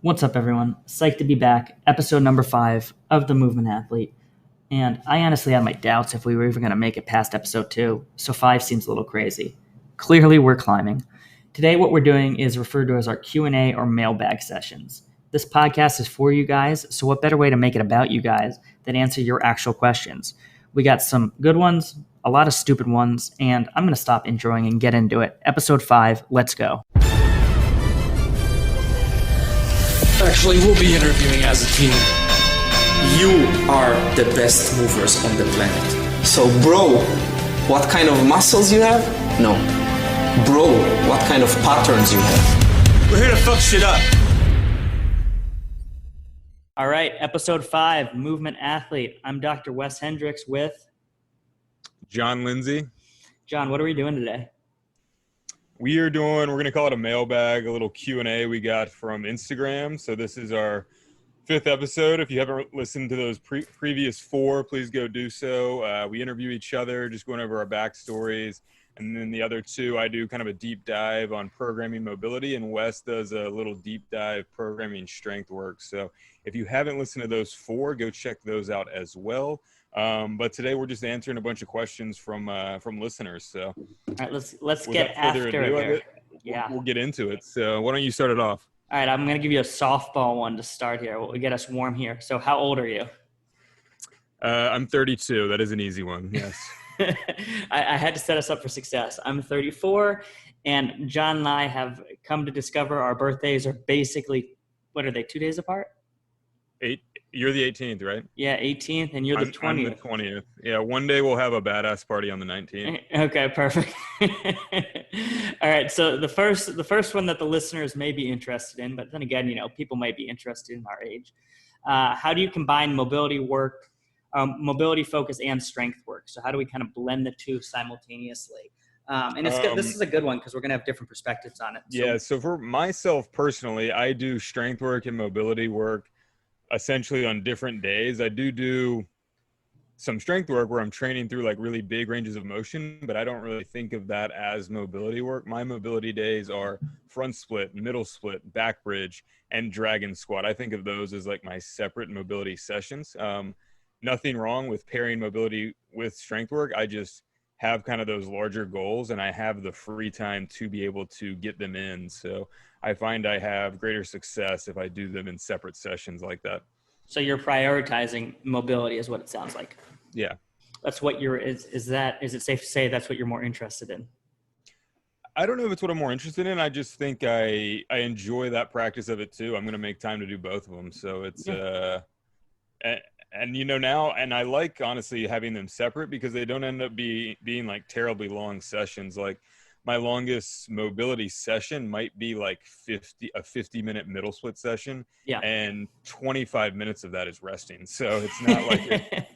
What's up, everyone? Psyched to be back. Episode number 5 of The Movement Athlete. And I honestly had my doubts if we were even going to make it past episode 2, so 5 seems a little crazy. Clearly, we're climbing. Today, what we're doing is referred to as our Q&A or mailbag sessions. This podcast is for you guys, so what better way to make it about you guys than answer your actual questions? We got some good ones, a lot of stupid ones, and I'm going to stop introing and get into it. Episode 5, let's go. Actually, we'll be interviewing as a team. You are the best movers on the planet. So, bro, what kind of muscles you have? No. Bro, what kind of patterns you have? We're here to fuck shit up. All right, episode 5, Movement Athlete. I'm Dr. Wes Hendricks with John Lindsay. John, what are we doing today? We're going to call it a mailbag, a little Q&A we got from Instagram. So this is our 5th episode. If you haven't listened to those previous 4, please go do so. We interview each other, just going over our backstories. And then the other 2, I do kind of a deep dive on programming mobility, and Wes does a little deep dive programming strength work. So if you haven't listened to those 4, go check those out as well. But today we're just answering a bunch of questions from listeners. So all right, let's get after it. Yeah, we'll get into it. So why don't you start it off? All right, I'm going to give you a softball one to start here. We'll get us warm here. So how old are you? I'm 32. That is an easy one. Yes. I had to set us up for success. I'm 34, and John and I have come to discover our birthdays are basically, what are they, 2 days apart? You're the 18th, right? Yeah, 18th, and you're the 20th. I'm the 20th. Yeah, one day we'll have a badass party on the 19th. Okay, perfect. All right, so the first one that the listeners may be interested in, but then again, people might be interested in our age. How do you combine mobility work, mobility focus, and strength work? So how do we kind of blend the two simultaneously? And it's good. This is a good one because we're going to have different perspectives on it. So for myself personally, I do strength work and mobility work essentially on different days. I do some strength work where I'm training through like really big ranges of motion, but I don't really think of that as mobility work. My mobility days are front split, middle split, back bridge, and dragon squat. I think of those as like my separate mobility sessions. Nothing wrong with pairing mobility with strength work. I just have kind of those larger goals, and I have the free time to be able to get them in. So I find I have greater success if I do them in separate sessions like that. So you're prioritizing mobility is what it sounds like. Yeah. That's what is it safe to say that's what you're more interested in? I don't know if it's what I'm more interested in. I just think I enjoy that practice of it too. I'm going to make time to do both of them. So it's, now, and I like honestly having them separate because they don't end up being like terribly long sessions. Like my longest mobility session might be like a 50-minute middle split session. Yeah. And 25 minutes of that is resting. So it's not like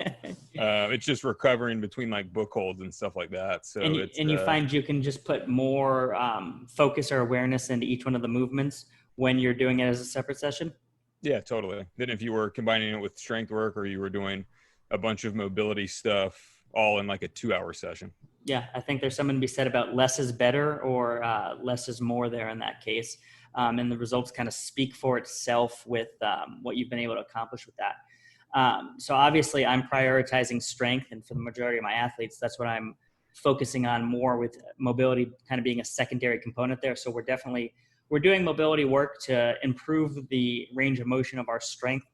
it's just recovering between like book holds and stuff like that. So you find you can just put more focus or awareness into each one of the movements when you're doing it as a separate session? Yeah, totally. Then if you were combining it with strength work or you were doing a bunch of mobility stuff all in like a 2-hour session. Yeah, I think there's something to be said about less is better or less is more there in that case. And the results kind of speak for itself with what you've been able to accomplish with that. So obviously I'm prioritizing strength, and for the majority of my athletes, that's what I'm focusing on more, with mobility kind of being a secondary component there. So we're doing mobility work to improve the range of motion of our strength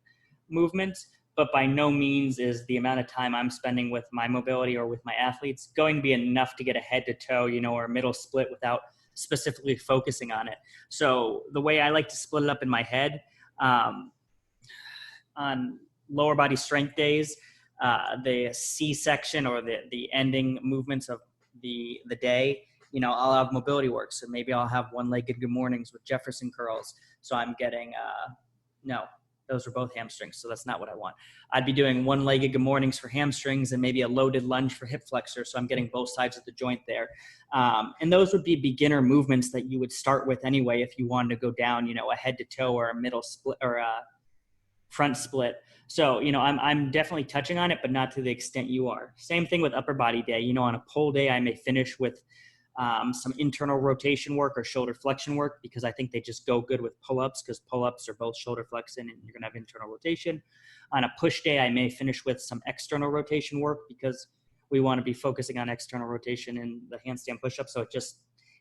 movements, but by no means is the amount of time I'm spending with my mobility or with my athletes going to be enough to get a head to toe, or middle split without specifically focusing on it. So the way I like to split it up in my head, on lower body strength days, the C section or the ending movements of the day, I'll have mobility work. So maybe I'll have one-legged good mornings with Jefferson curls. So I'm getting, no, those are both hamstrings. So that's not what I want. I'd be doing one-legged good mornings for hamstrings and maybe a loaded lunge for hip flexor. So I'm getting both sides of the joint there. And those would be beginner movements that you would start with anyway if you wanted to go down, a head to toe or a middle split or a front split. So, I'm definitely touching on it, but not to the extent you are. Same thing with upper body day. On a pull day, I may finish with some internal rotation work or shoulder flexion work, because I think they just go good with pull-ups, because pull-ups are both shoulder flexion and you're going to have internal rotation. On a push day, I may finish with some external rotation work, because we want to be focusing on external rotation in the handstand push-up. So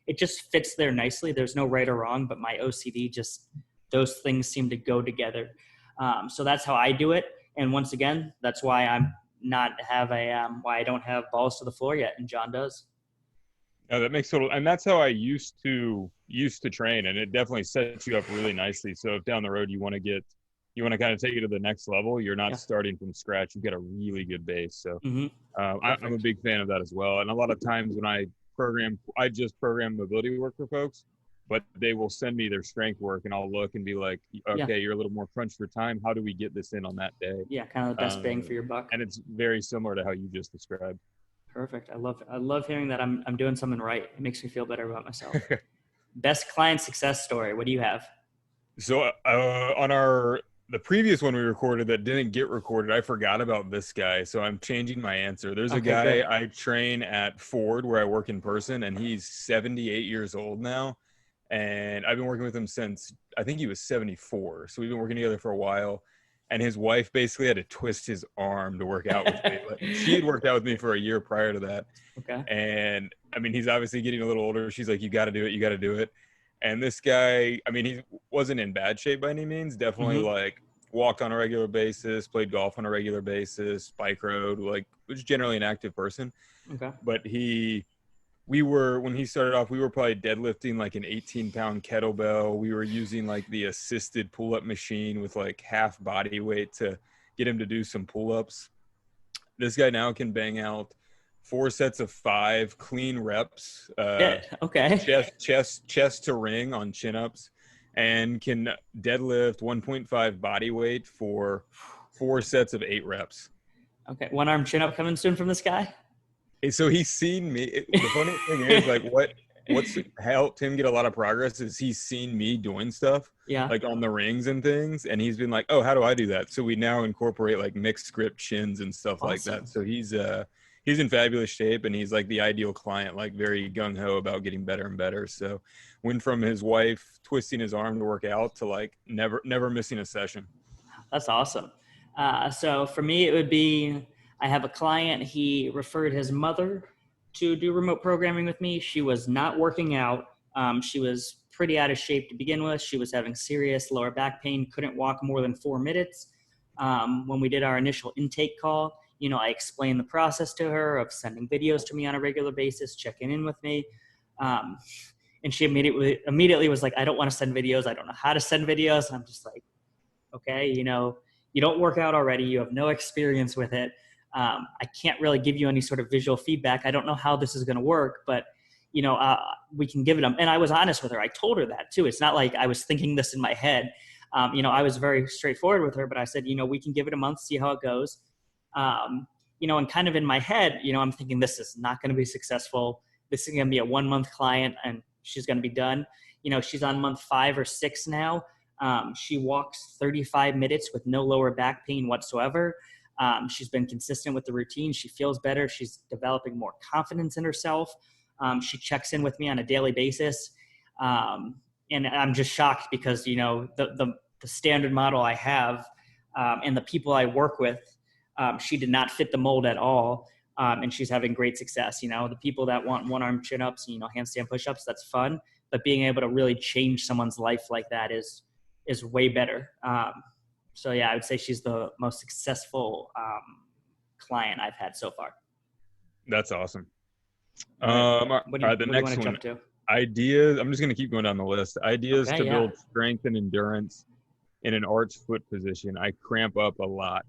it just fits there nicely. There's no right or wrong, but my OCD, just those things seem to go together. So that's how I do it. And once again, that's why why I don't have balls to the floor yet, and John does. No, that makes total, and that's how I used to train, and it definitely sets you up really nicely. So if down the road you want to kind of take it to the next level, you're not starting from scratch. You get a really good base. So I'm a big fan of that as well. And a lot of times when I just program mobility work for folks, but they will send me their strength work, and I'll look and be like, okay, you're a little more crunched for time. How do we get this in on that day? Yeah, kind of the best bang for your buck. And it's very similar to how you just described. Perfect. I love hearing that I'm doing something right. It makes me feel better about myself. Best client success story. What do you have? So on the previous one we recorded that didn't get recorded, I forgot about this guy. So I'm changing my answer. There's a guy good. I train at Ford where I work in person, and he's 78 years old now. And I've been working with him since I think he was 74. So we've been working together for a while. And his wife basically had to twist his arm to work out with me. She had worked out with me for a year prior to that. Okay. And I mean, he's obviously getting a little older. She's like, you got to do it. You got to do it. And this guy, I mean, he wasn't in bad shape by any means. Definitely like walked on a regular basis, played golf on a regular basis, bike rode, like was generally an active person. Okay. But when he started off, we were probably deadlifting like an 18-pound kettlebell. We were using like the assisted pull-up machine with like half body weight to get him to do some pull-ups. This guy now can bang out 4 sets of 5 clean reps. Okay. Chest to ring on chin-ups, and can deadlift 1.5 body weight for 4 sets of 8 reps. Okay. One arm chin-up coming soon from this guy? So he's seen me. The funny thing is, like, what's helped him get a lot of progress is he's seen me doing stuff, like on the rings and things, and he's been like, "Oh, how do I do that?" So we now incorporate like mixed grip chins and stuff like that. So he's in fabulous shape, and he's like the ideal client, like very gung ho about getting better and better. So went from his wife twisting his arm to work out to like never missing a session. That's awesome. So for me, it would be, I have a client, he referred his mother to do remote programming with me. She was not working out. She was pretty out of shape to begin with. She was having serious lower back pain, couldn't walk more than 4 minutes. When we did our initial intake call, I explained the process to her of sending videos to me on a regular basis, checking in with me. And she immediately was like, I don't want to send videos. I don't know how to send videos. And I'm just like, okay, you don't work out already. You have no experience with it. I can't really give you any sort of visual feedback. I don't know how this is going to work, but we can give it them. And I was honest with her. I told her that too. It's not like I was thinking this in my head. I was very straightforward with her, but I said, we can give it a month, see how it goes. And kind of in my head, I'm thinking this is not going to be successful. This is going to be a 1-month client and she's going to be done. She's on month 5 or 6 now. She walks 35 minutes with no lower back pain whatsoever. She's been consistent with the routine. She feels better. She's developing more confidence in herself. She checks in with me on a daily basis. And I'm just shocked because, the standard model I have and the people I work with, she did not fit the mold at all. And she's having great success. The people that want 1-arm chin-ups, handstand push-ups, that's fun. But being able to really change someone's life like that is way better. So yeah, I would say she's the most successful client I've had so far. That's awesome. What do you next want to one, jump to? Ideas. I'm just going to keep going down the list. Ideas to build strength and endurance in an arch foot position. I cramp up a lot.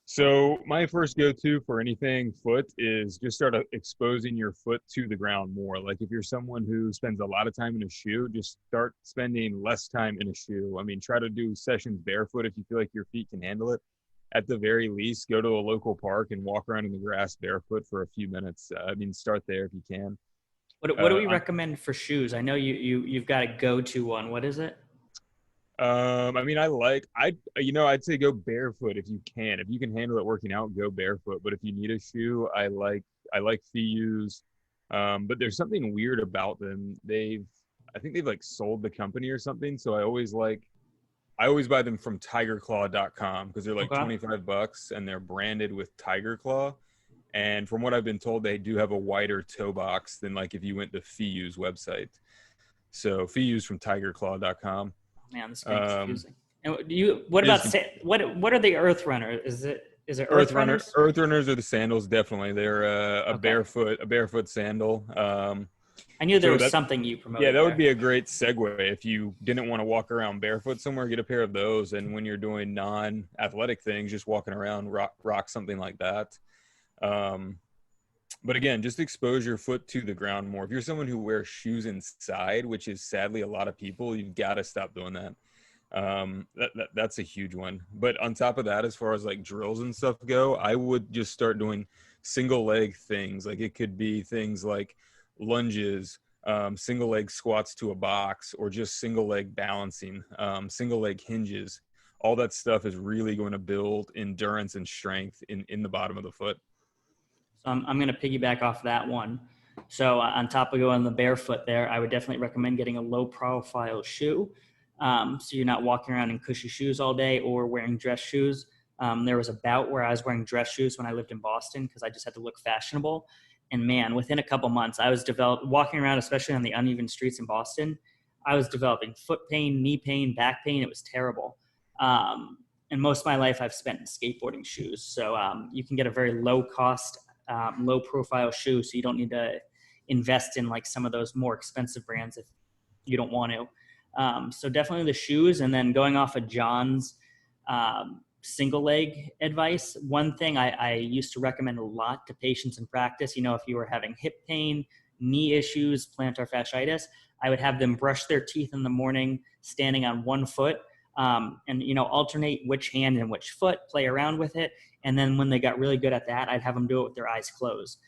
So my first go-to for anything foot is just start exposing your foot to the ground more. Like if you're someone who spends a lot of time in a shoe, just start spending less time in a shoe. I mean, try to do sessions barefoot if you feel like your feet can handle it. At the very least, go to a local park and walk around in the grass barefoot for a few minutes. Start there if you can. What do we recommend for shoes? I know you've got a go-to one. What is it? I'd say go barefoot if you can. If you can handle it working out, go barefoot. But if you need a shoe, I like Fiyu's But there's something weird about them. I think they've like sold the company or something. So I always buy them from tigerclaw.com because they're like Okay. $25 and they're branded with Tiger Claw. And from what I've been told, they do have a wider toe box than like if you went to Fiyu's website. So Fiyu's from tigerclaw.com. Man, this is getting Um, confusing. And what about is what are the Earth Runner? Is it Earth Runners? Earth Runners are the sandals, definitely. They're a Okay. barefoot sandal. I knew there So was that something you Yeah, promoted that would there. be a great segue. If you didn't want to walk around barefoot somewhere, get a pair of those. And when you're doing non-athletic things, just walking around, rock something like that. Um, but again, just expose your foot to the ground more. If you're someone who wears shoes inside, which is sadly a lot of people, you've got to stop doing that. That's a huge one. But on top of that, as far as like drills and stuff go, I would just start doing single leg things. Like it could be things like lunges, single leg squats to a box, or just single leg balancing, single leg hinges. All that stuff is really going to build endurance and strength in the bottom of the foot. So I'm going to piggyback off that one. So on top of going the barefoot there, I would definitely recommend getting a low profile shoe. So you're not walking around in cushy shoes all day or wearing dress shoes. There was a bout where I was wearing dress shoes when I lived in Boston because I just had to look fashionable. And man, within a couple months, I was walking around, especially on the uneven streets in Boston. I was developing foot pain, knee pain, back pain. It was terrible. And most of my life I've spent in skateboarding shoes. So you can get a very low cost, low profile shoe. So you don't need to invest in like some of those more expensive brands if you don't want to. So definitely the shoes. And then going off of John's single leg advice, one thing I used to recommend a lot to patients in practice, if you were having hip pain, knee issues, plantar fasciitis, I would have them brush their teeth in the morning standing on one foot, and alternate which hand and which foot, play around with it. And then when they got really good at that, I'd have them do it with their eyes closed.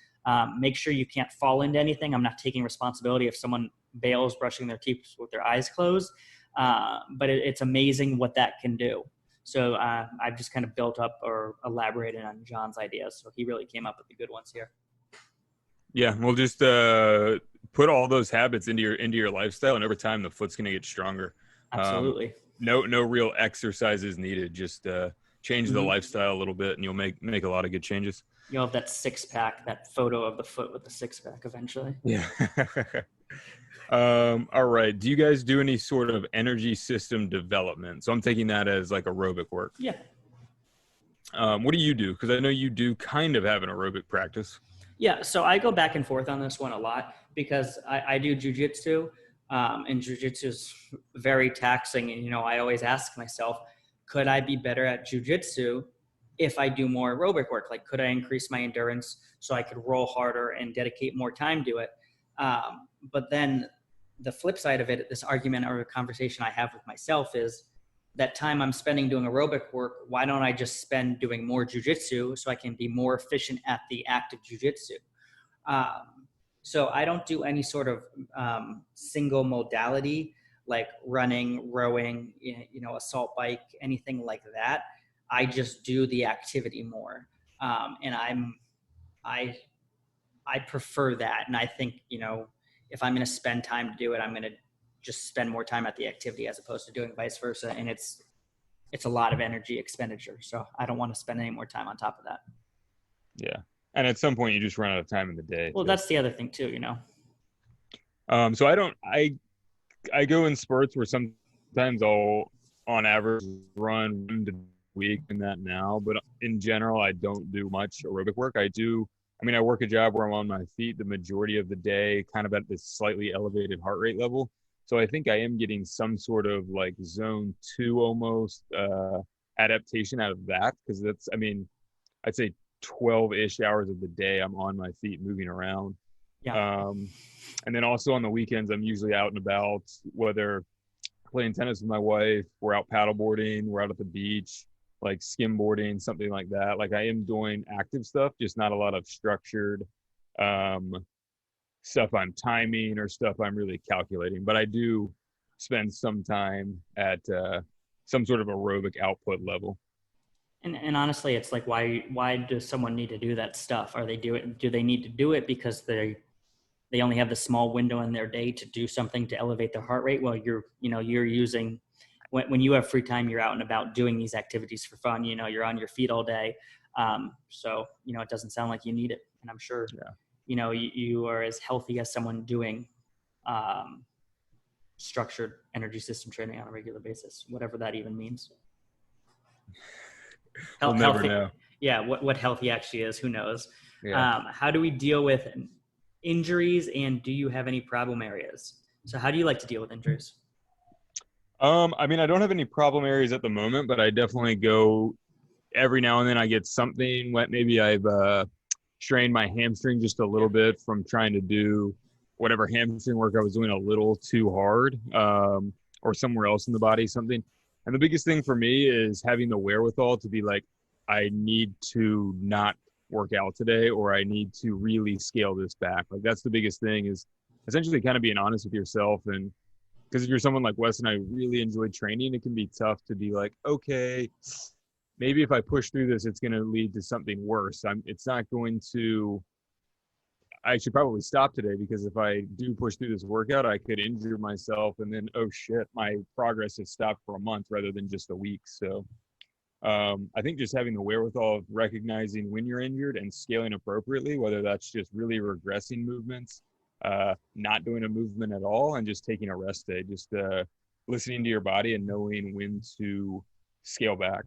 Make sure you can't fall into anything. I'm not taking responsibility if someone bails brushing their teeth with their eyes closed, but it's amazing what that can do. So I've just kind of built up or elaborated on John's ideas. So he really came up with the good ones here. Yeah, we'll just put all those habits into your lifestyle, and over time the foot's going to get stronger. Absolutely. No real exercises needed. Just change the lifestyle a little bit, and you'll make a lot of good changes. You'll have that six pack, that photo of the foot with the six pack eventually. Yeah. All right. Do you guys do any sort of energy system development? So I'm taking that as like aerobic work. Yeah. What do you do? Because I know you do kind of have an aerobic practice. Yeah. So I go back and forth on this one a lot because I do jujitsu, and jujitsu is very taxing. And, I always ask myself, could I be better at jujitsu if I do more aerobic work? Like, could I increase my endurance so I could roll harder and dedicate more time to it? But then the flip side of it, this argument or a conversation I have with myself is that time I'm spending doing aerobic work, why don't I just spend doing more jujitsu so I can be more efficient at the act of jujitsu? So I don't do any sort of single modality like running, rowing, assault bike, anything like that. I just do the activity more. And I prefer that. And I think, if I'm going to spend time to do it, I'm going to just spend more time at the activity as opposed to doing vice versa. And it's a lot of energy expenditure. So I don't want to spend any more time on top of that. Yeah. And at some point you just run out of time in the day. Well, that's the other thing too, So I go in spurts where sometimes I'll on average run 1 week in that now, but in general, I don't do much aerobic work. I work a job where I'm on my feet the majority of the day, kind of at this slightly elevated heart rate level. So I think I am getting some sort of like zone 2 almost adaptation out of that. Cause I'd say 12-ish hours of the day I'm on my feet moving around. Yeah. And then also on the weekends, I'm usually out and about, whether playing tennis with my wife, we're out paddleboarding, we're out at the beach, like skimboarding, something like that. Like I am doing active stuff, just not a lot of structured stuff I'm timing or stuff I'm really calculating. But I do spend some time at some sort of aerobic output level. And honestly, it's like, why does someone need to do that stuff? Do they need to do it because they they only have the small window in their day to do something to elevate their heart rate. Well, you're using, when you have free time, you're out and about doing these activities for fun. You're on your feet all day. So, it doesn't sound like you need it. And I'm sure, you are as healthy as someone doing structured energy system training on a regular basis, whatever that even means. We'll never know. Yeah. What healthy actually is, who knows? Yeah. How do we deal with injuries, and do you have any problem areas? So how do you like to deal with injuries? I mean, I don't have any problem areas at the moment, but I definitely go every now and then. I get something wet. Maybe I've strained my hamstring just a little bit from trying to do whatever hamstring work I was doing a little too hard, or somewhere else in the body, something. And the biggest thing for me is having the wherewithal to be like, I need to not work out today, or I need to really scale this back. Like, that's the biggest thing, is essentially kind of being honest with yourself. And because if you're someone like Wes and I really enjoy training, it can be tough to be like, okay, maybe if I push through this, it's going to lead to something worse. It's not going to, I should probably stop today, because if I do push through this workout, I could injure myself, and then, oh shit, my progress has stopped for a month rather than just a week. So I think just having the wherewithal of recognizing when you're injured and scaling appropriately, whether that's just really regressing movements, not doing a movement at all, and just taking a rest day, just listening to your body and knowing when to scale back.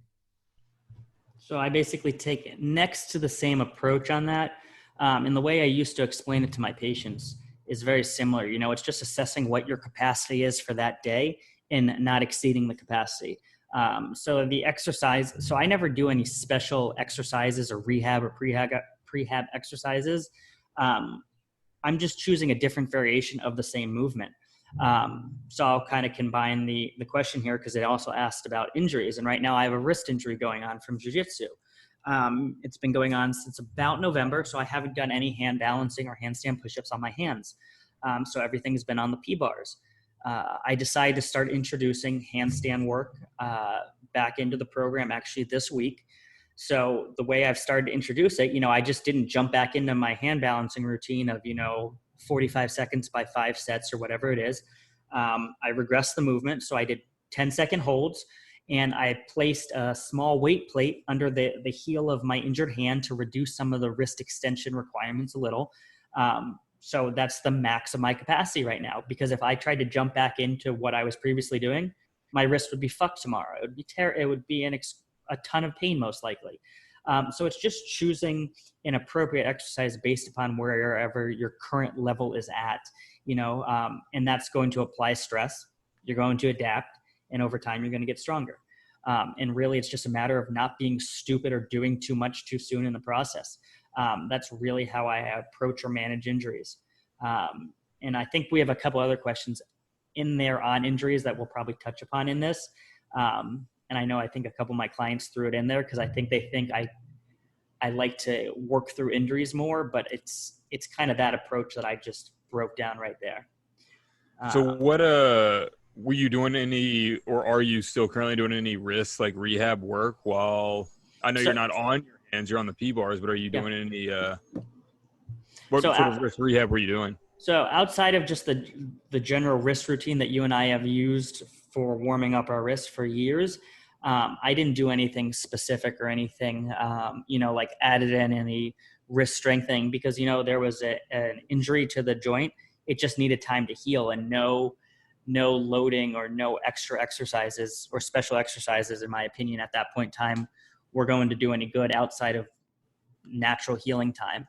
So I basically take next to the same approach on that. And the way I used to explain it to my patients is very similar. It's just assessing what your capacity is for that day and not exceeding the capacity. So the exercise, so I never do any special exercises or rehab or prehab exercises. I'm just choosing a different variation of the same movement. So I'll kind of combine the question here, because it also asked about injuries. And right now I have a wrist injury going on from jiu-jitsu. It's been going on since about November, so I haven't done any hand balancing or handstand push-ups on my hands. So everything's been on the P-bars. I decided to start introducing handstand work back into the program actually this week. So the way I've started to introduce it, I just didn't jump back into my hand balancing routine of, 45 seconds by 5 sets or whatever it is. I regressed the movement. So I did 10-second holds, and I placed a small weight plate under the heel of my injured hand to reduce some of the wrist extension requirements a little. So that's the max of my capacity right now, because if I tried to jump back into what I was previously doing, my wrist would be fucked tomorrow. It would be it would be a ton of pain, most likely. So it's just choosing an appropriate exercise based upon wherever your current level is at, and that's going to apply stress. You're going to adapt, and over time, you're going to get stronger. And really, it's just a matter of not being stupid or doing too much too soon in the process. That's really how I approach or manage injuries. And I think we have a couple other questions in there on injuries that we'll probably touch upon in this. And I think a couple of my clients threw it in there because I think they think I like to work through injuries more, but it's kind of that approach that I just broke down right there. So what were you doing any, or are you still currently doing any wrist like rehab work while, I know you're not on your hands, you're on the P-bars, but are you doing any, what sort of wrist rehab were you doing? So outside of just the general wrist routine that you and I have used for warming up our wrists for years, I didn't do anything specific or anything, like added in any wrist strengthening because, there was an injury to the joint. It just needed time to heal, and no loading or no extra exercises or special exercises, in my opinion, at that point in time, were going to do any good outside of natural healing time.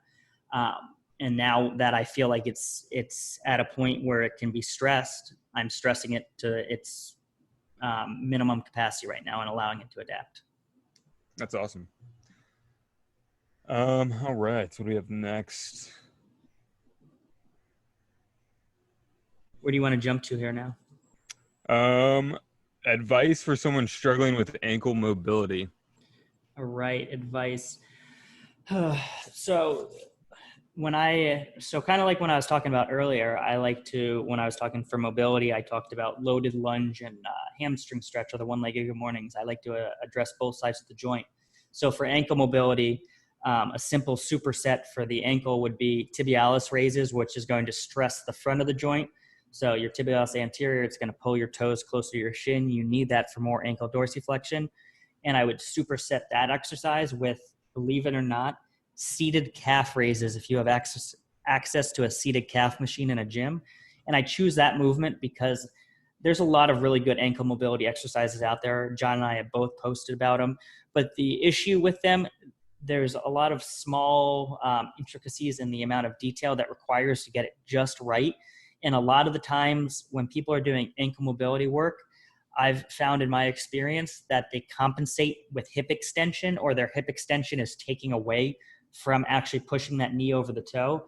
And now that I feel like it's at a point where it can be stressed, I'm stressing it to its minimum capacity right now and allowing it to adapt. That's awesome. All right. So what do we have next? Where do you want to jump to here now? Advice for someone struggling with ankle mobility. All right. Advice. So kind of like when I was talking about earlier, when I was talking for mobility, I talked about loaded lunge and hamstring stretch or the one-legged good mornings. I like to address both sides of the joint. So for ankle mobility, A simple superset for the ankle would be tibialis raises, which is going to stress the front of the joint. So your tibialis anterior, it's going to pull your toes closer to your shin. You need that for more ankle dorsiflexion. And I would superset that exercise with, believe it or not, seated calf raises if you have access to a seated calf machine in a gym. And I choose that movement because there's a lot of really good ankle mobility exercises out there. John and I have both posted about them. But the issue with them, there's a lot of small intricacies in the amount of detail that requires to get it just right. And a lot of the times when people are doing ankle mobility work, I've found in my experience that they compensate with hip extension, or their hip extension is taking away from actually pushing that knee over the toe.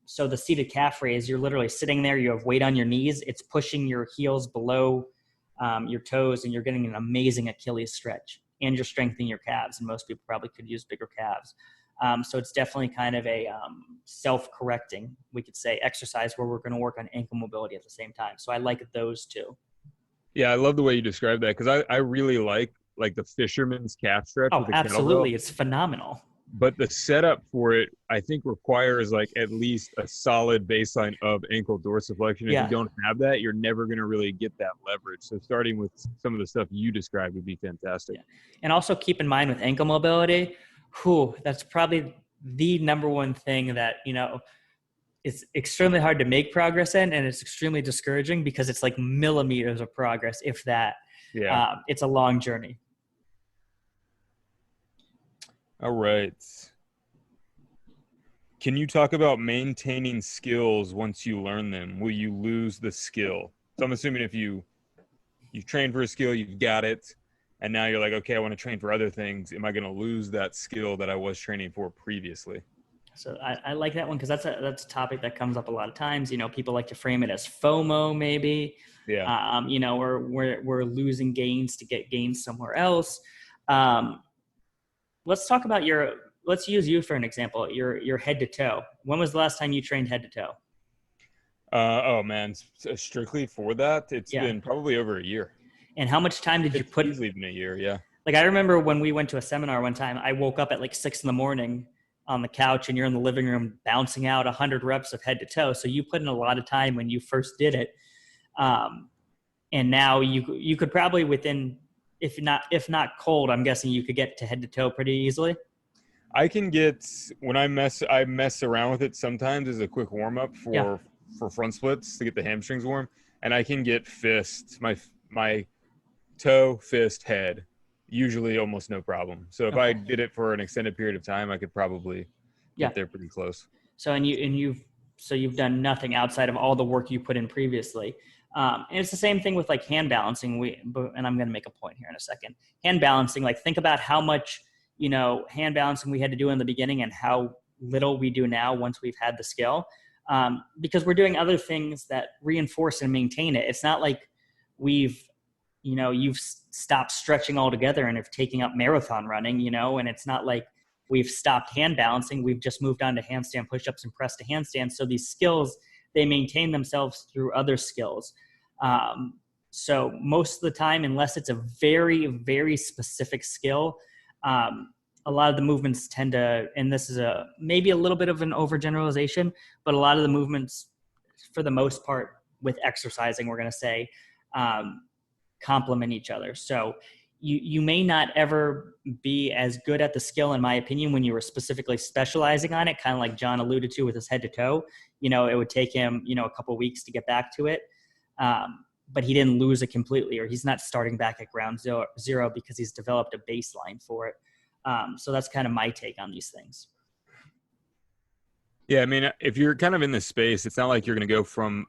So the seated calf raise, you're literally sitting there, you have weight on your knees, it's pushing your heels below your toes, and you're getting an amazing Achilles stretch, and you're strengthening your calves. And most people probably could use bigger calves. So it's definitely kind of a self-correcting, we could say, exercise where we're going to work on ankle mobility at the same time. So I like those two. Yeah, I love the way you describe that, because I really like the fisherman's calf stretch. Oh, with the absolutely. kettlebell. It's phenomenal. But the setup for it, I think, requires like at least a solid baseline of ankle dorsiflexion. If you don't have that, you're never going to really get that leverage. So starting with some of the stuff you described would be fantastic. Yeah. And also keep in mind with ankle mobility, that's probably the number one thing that, it's extremely hard to make progress in, and it's extremely discouraging because it's like millimeters of progress, if that. Yeah. It's a long journey. All right. Can you talk about maintaining skills once you learn them? Will you lose the skill? So I'm assuming if you've trained for a skill, you've got it, and now you're like, okay, I want to train for other things. Am I going to lose that skill that I was training for previously? So I like that one because that's a topic that comes up a lot of times. People like to frame it as FOMO, maybe. Yeah. Or we're losing gains to get gains somewhere else. Let's talk about let's use you for an example, your head to toe. When was the last time you trained head to toe? Oh man, strictly for that, it's been probably over a year. And how much time did you put? Easily been a year, yeah. Like I remember when we went to a seminar one time, I woke up at like 6 a.m. on the couch, and you're in the living room bouncing out 100 reps of head to toe. So you put in a lot of time when you first did it. And now you could probably within, if not cold, I'm guessing you could get to head to toe pretty easily. I can get, when I mess around with it sometimes as a quick warm up for front splits to get the hamstrings warm. And I can get fist, my toe, fist, head, usually almost no problem. So if I did it for an extended period of time, I could probably get there pretty close. So, you've done nothing outside of all the work you put in previously. And it's the same thing with like hand balancing. And I'm going to make a point here in a second. Hand balancing, like think about how much, hand balancing we had to do in the beginning and how little we do now once we've had the skill. Because we're doing other things that reinforce and maintain it. It's not like you've stopped stretching altogether and have taken up marathon running, and it's not like we've stopped hand balancing. We've just moved on to handstand push-ups and press to handstand. So these skills, they maintain themselves through other skills. So most of the time, unless it's a very, very specific skill, a lot of the movements tend to, and this is maybe a little bit of an overgeneralization, but a lot of the movements, for the most part, with exercising, we're going to say, complement each other. So you may not ever be as good at the skill, in my opinion, when you were specifically specializing on it, kind of like John alluded to with his head to toe. It would take him, a couple of weeks to get back to it. But he didn't lose it completely, or he's not starting back at ground zero because he's developed a baseline for it. So that's kind of my take on these things. Yeah, I mean, if you're kind of in this space, it's not like you're going to go from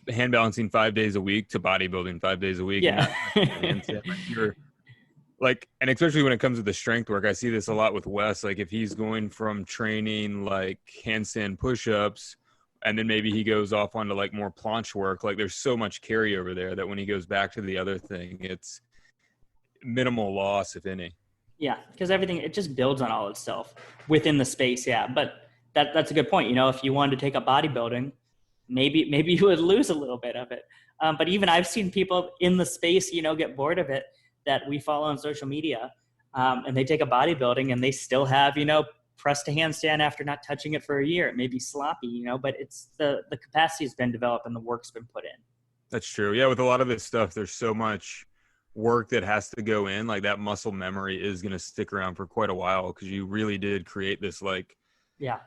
hand balancing 5 days a week to bodybuilding 5 days a week. Yeah. And especially when it comes to the strength work, I see this a lot with Wes. Like if he's going from training like handstand push-ups, and then maybe he goes off onto like more planche work, like there's so much carryover there that when he goes back to the other thing, it's minimal loss, if any. Yeah, because everything, it just builds on all itself within the space. Yeah, but that's a good point. If you wanted to take up bodybuilding, maybe you would lose a little bit of it. But even I've seen people in the space, get bored of it, that we follow on social media. And they take a bodybuilding and they still have, press to handstand after not touching it for a year. It may be sloppy, but it's the capacity has been developed and the work's been put in. That's true. Yeah, with a lot of this stuff, there's so much work that has to go in. Like that muscle memory is going to stick around for quite a while because you really did create this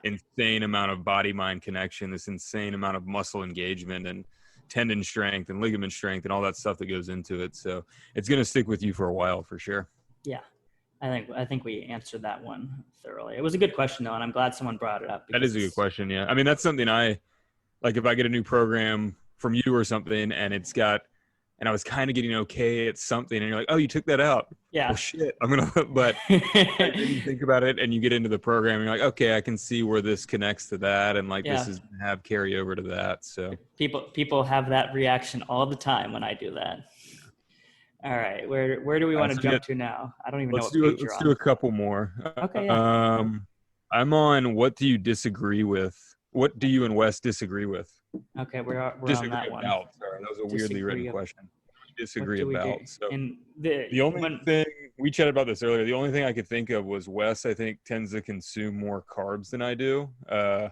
insane amount of body-mind connection, this insane amount of muscle engagement and tendon strength and ligament strength and all that stuff that goes into it. So it's going to stick with you for a while for sure. Yeah. I think we answered that one thoroughly. It was a good question though, and I'm glad someone brought it up. That is a good question. Yeah. I mean, that's something I like if I get a new program from you or something and I was kind of getting okay at something and you're like, oh, you took that out. Yeah. Oh shit. But I didn't think about it. And you get into the program and you're like, okay, I can see where this connects to that. And this is going to have carry over to that. So people have that reaction all the time when I do that. All right. Where do we want to jump to now? I don't even know what page you're on. Let's do a couple more. Okay. Yeah. I'm on what do you disagree with? What do you and Wes disagree with? Okay, we're on that one. About. Sorry, that was a weirdly written question. Disagree about. So and the only thing we chatted about this earlier. The only thing I could think of was Wes. I think tends to consume more carbs than I do, and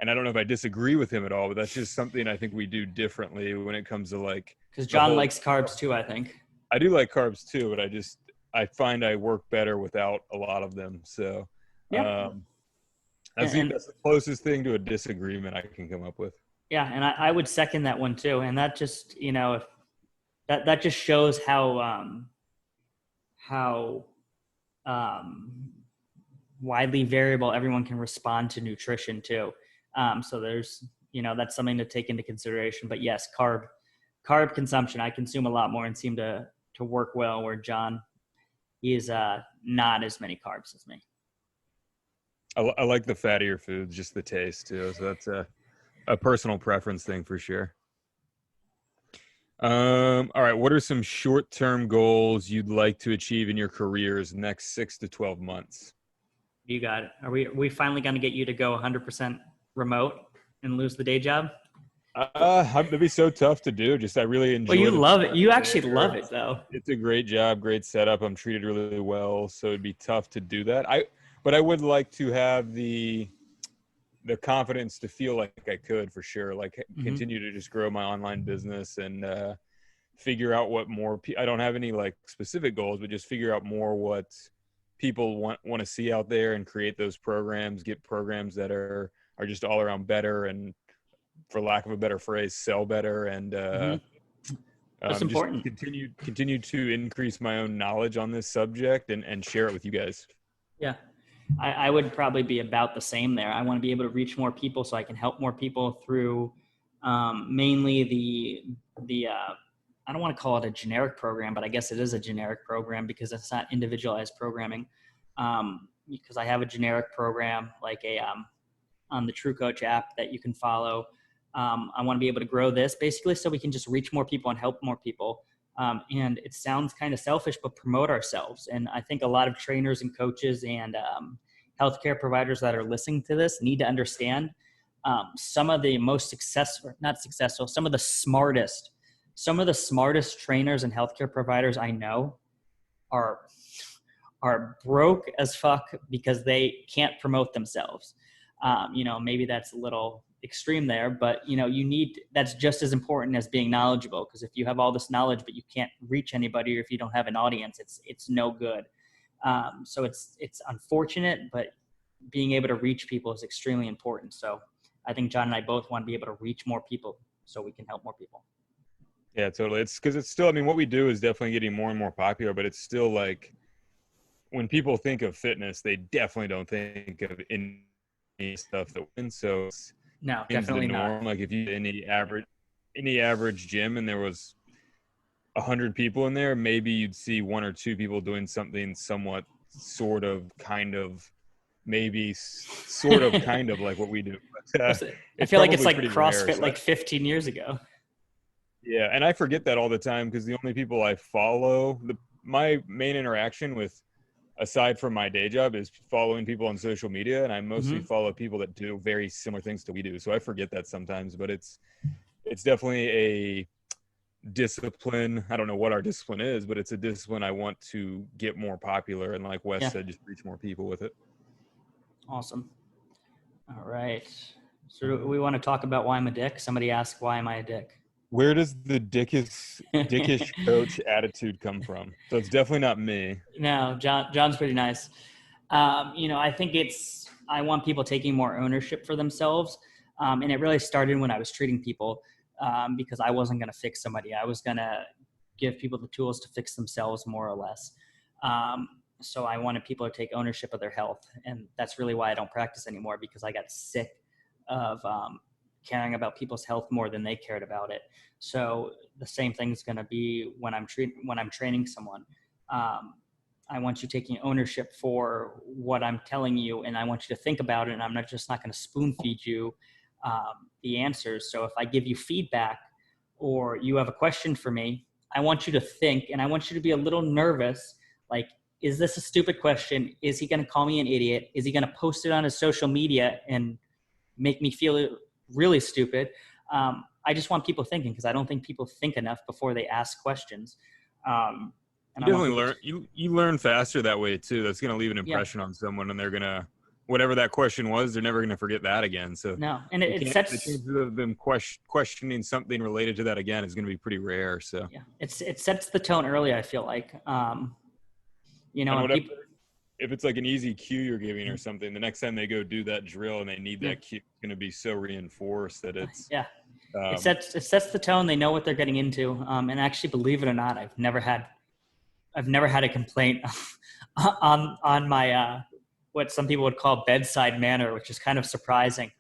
I don't know if I disagree with him at all. But that's just something I think we do differently when it comes to because John likes carbs too. I think I do like carbs too, but I find I work better without a lot of them. So yeah. That's the closest thing to a disagreement I can come up with. Yeah, and I would second that one too. And that just, if that just shows how widely variable everyone can respond to nutrition too. So there's, that's something to take into consideration. But yes, carb consumption, I consume a lot more and seem to work well. Where John, he is not as many carbs as me. I like the fattier foods, just the taste too. So that's a personal preference thing for sure. All right. What are some short-term goals you'd like to achieve in your careers next 6 to 12 months? You got it. Are we finally going to get you to go 100% remote and lose the day job? That'd be so tough to do. I really enjoy it. Well, you love it. You actually love it though. It's a great job, great setup. I'm treated really well. So it'd be tough to do that. But I would like to have the confidence to feel like I could for sure, continue to just grow my online business and figure out what more I don't have any specific goals, but just figure out more what people want to see out there and create those programs, get programs that are just all around better and, for lack of a better phrase, sell better and that's important. Continue to increase my own knowledge on this subject and share it with you guys. Yeah. I would probably be about the same there. I want to be able to reach more people so I can help more people through mainly the I don't want to call it a generic program, but I guess it is a generic program because it's not individualized programming. Because I have a generic program on the True Coach app that you can follow. I want to be able to grow this basically so we can just reach more people and help more people. And it sounds kind of selfish, but promote ourselves. And I think a lot of trainers and coaches and healthcare providers that are listening to this need to understand some of the most successful, not successful, some of the smartest trainers and healthcare providers I know are broke as fuck because they can't promote themselves. Maybe that's a little extreme there, but that's just as important as being knowledgeable, because if you have all this knowledge but you can't reach anybody, or if you don't have an audience, it's no good. So it's unfortunate, but being able to reach people is extremely important. So I think John and I both want to be able to reach more people so we can help more people. Yeah, totally. It's because it's still, what we do is definitely getting more and more popular, but it's still when people think of fitness, they definitely don't think of any stuff that wins. So no, definitely not. If you any average gym and there was 100 people in there, maybe you'd see 1 or 2 people doing something somewhat sort of kind of like what we do. But, I feel like it's like CrossFit rare, 15 years ago. Yeah, and I forget that all the time because the only people I follow, my main interaction with, aside from my day job, is following people on social media, and I mostly follow people that do very similar things to we do. So I forget that sometimes, but it's definitely discipline. I don't know what our discipline is, but it's a discipline I want to get more popular. And like Wes said, just reach more people with it. Awesome. All right. So we want to talk about why I'm a dick. Somebody asked, why am I a dick? Where does the dickish coach attitude come from? So it's definitely not me. No, John's pretty nice. I think I want people taking more ownership for themselves. And it really started when I was treating people, because I wasn't going to fix somebody. I was going to give people the tools to fix themselves, more or less. So I wanted people to take ownership of their health. And that's really why I don't practice anymore, because I got sick of caring about people's health more than they cared about it. So the same thing is going to be when I'm training someone. I want you taking ownership for what I'm telling you, and I want you to think about it. And I'm not going to spoon feed you the answers. So if I give you feedback or you have a question for me, I want you to think, and I want you to be a little nervous. Like, is this a stupid question? Is he going to call me an idiot? Is he going to post it on his social media and make me feel really stupid? I just want people thinking, because I don't think people think enough before they ask questions. You definitely learn. You learn faster that way too. That's going to leave an impression on someone, and they're going to, whatever that question was, they're never going to forget that again. So no, and it sets the chances of them questioning something related to that again is going to be pretty rare. So yeah, it sets the tone early, I feel like. If it's like an easy cue you're giving or something, the next time they go do that drill and they need that cue, it's going to be so reinforced that it's it sets the tone. They know what they're getting into. And actually, believe it or not, I've never had a complaint on my what some people would call bedside manner, which is kind of surprising.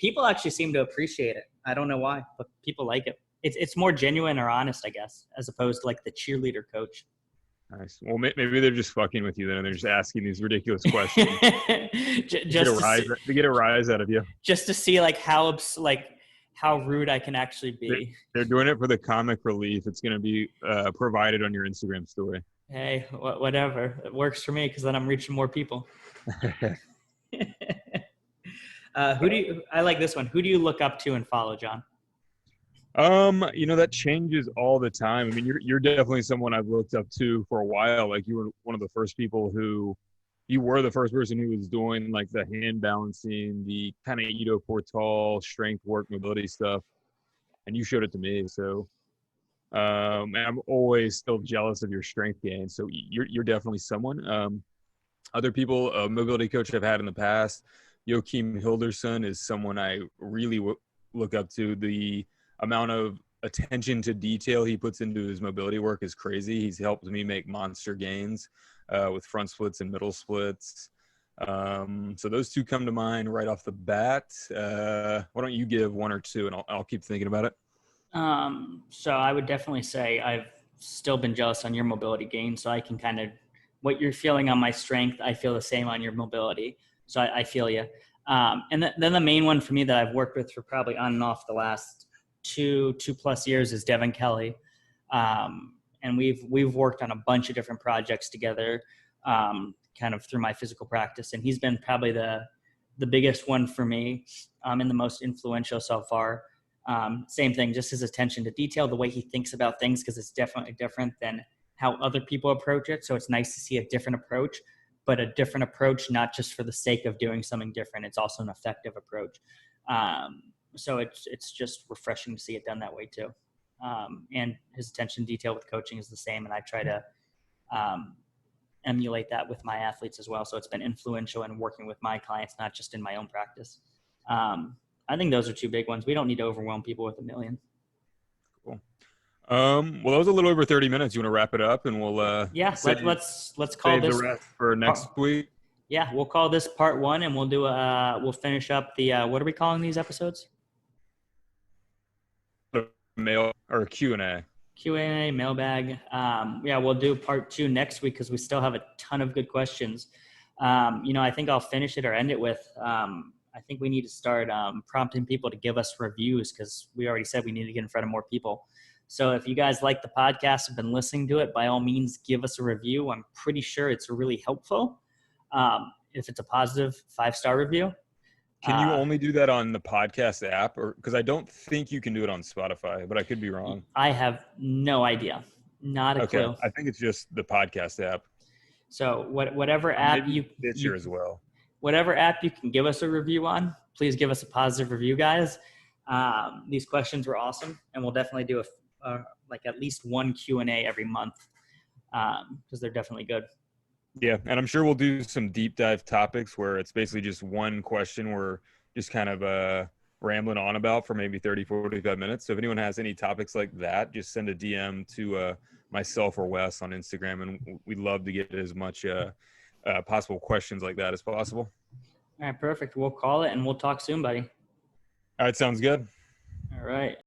People actually seem to appreciate it. I don't know why, but people like it. It's more genuine or honest, I guess, as opposed to like the cheerleader coach. Nice. Well, maybe they're just fucking with you then, and they're just asking these ridiculous questions to get a rise out of you. Just to see like how rude I can actually be. They're doing it for the comic relief. It's going to be provided on your Instagram story. Hey, whatever. It works for me, because then I'm reaching more people. I like this one. Who do you look up to and follow, John? That changes all the time. I mean, you're definitely someone I've looked up to for a while. Like, you were one of the first people you were the first person who was doing like the hand balancing, the kind of Ido Portal strength work, mobility stuff. And you showed it to me. So, and I'm always still jealous of your strength gain. So you're definitely someone. Other people, a mobility coach I've had in the past, Joachim Hilderson, is someone I really look up to. The amount of attention to detail he puts into his mobility work is crazy. He's helped me make monster gains with front splits and middle splits. So those two come to mind right off the bat. Why don't you give one or two, and I'll keep thinking about it. So I would definitely say I've still been jealous on your mobility gain. So I can kind of, what you're feeling on my strength, I feel the same on your mobility. So I feel you. And then the main one for me that I've worked with for probably on and off the last two plus years is Devin Kelly. And we've worked on a bunch of different projects together, kind of through my physical practice. And he's been probably the biggest one for me, and the most influential so far. Same thing, just his attention to detail, the way he thinks about things, because it's definitely different than how other people approach it. So it's nice to see a different approach, but a different approach, not just for the sake of doing something different. It's also an effective approach. So it's just refreshing to see it done that way too. And his attention to detail with coaching is the same. And I try to emulate that with my athletes as well. So it's been influential in working with my clients, not just in my own practice. I think those are two big ones. We don't need to overwhelm people with 1 million. Cool. Well, that was a little over 30 minutes. You want to wrap it up, and we'll let's call this the rest for next week. Yeah, we'll call this part 1, and we'll finish up the what are we calling these episodes? Mail or Q&A. Q&A, mailbag. We'll do part 2 next week, because we still have a ton of good questions. I think I'll finish it or end it with, I think we need to start prompting people to give us reviews, because we already said we need to get in front of more people. So if you guys like the podcast, have been listening to it, by all means, give us a review. I'm pretty sure it's really helpful. If it's a positive 5-star review, Can you only do that on the podcast app, or because I don't think you can do it on Spotify, but I could be wrong. I have no idea. Not a clue. I think it's just the podcast app. So whatever app you as well. Whatever app you can give us a review on, please give us a positive review, guys. These questions were awesome, and we'll definitely do like at least one Q&A every month because they're definitely good. Yeah, and I'm sure we'll do some deep dive topics where it's basically just one question we're just kind of rambling on about for maybe 30, 45 minutes. So if anyone has any topics like that, just send a DM to myself or Wes on Instagram, and we'd love to get as much possible questions like that as possible. All right, perfect. We'll call it, and we'll talk soon, buddy. All right, sounds good. All right.